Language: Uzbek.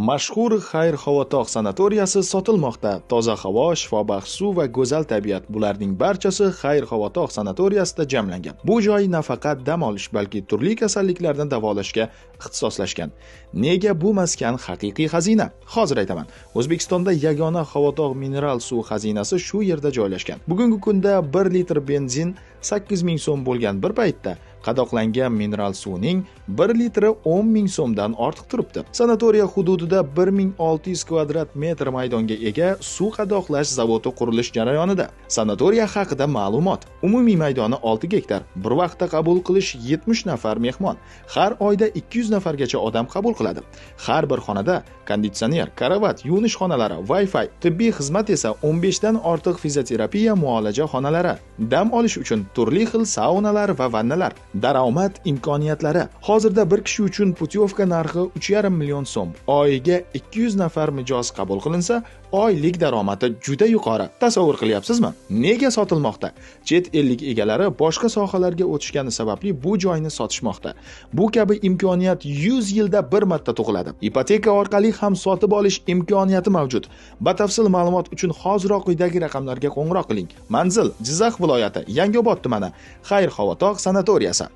Mashhur Xayr-Xovotog' sanatoriyasi sotilmoqda. Toza havo, shifobaxsh suv va go'zal tabiat, bularning barchasi Xayr-Xovotog' sanatoriyasida jamlangan. Bu joy nafaqat dam olish, balki turli kasalliklarni davolashga ixtisoslashgan. Nega bu maskan haqiqiy xazina? Hozir aytaman. O'zbekistonda yagona Xovotog' mineral suv xazinasi shu yerda joylashgan. Bugungi kunda 1 litr benzin 8000 so'm bo'lgan bir paytda qadoqlangan mineral suvning 1 litri 10 ming so'mdan ortiq turibdi. Sanatoriya hududida 1600 kvadrat metr maydonga ega suv qadoqlash zavodi qurilish jarayonida. Sanatoriya haqida ma'lumot. Umumiy maydoni 6 gektar. Bir vaqtda qabul qilish 70 nafar mehmon. Har oyda 200 nafargacha odam qabul qiladi. Har bir xonada konditsioner, karavot, yuvinish xonalari, Wi-Fi, tibbiy xizmat esa 15 dan ortiq fizioterapiya muolaja xonalari. Dam olish uchun turli xil saunalar va vannalar. Daromad imkoniyatlari. Hozirda bir kishi uchun putyovka narxi 3,5 million so'm. Oyiga 200 nafar mijoz qabul qilinsa, oylik daromadi juda yuqori. Tasavvur qilyapsizmi? Nega sotilmoqda? Chet ellik egalari boshqa sohalarga o'tishgani sababli bu joyni sotishmoqda. Bu kabi imkoniyat 100 yilda bir marta tug'iladi. Ipoteka orqali ham sotib olish imkoniyati mavjud. Batafsil ma'lumot uchun hoziroq quyidagi raqamlarga qo'ng'iroq qiling. Manzil: Jizzax viloyati, Yangiobod tumani, Xayr-Xovotog' sanatoriyasi.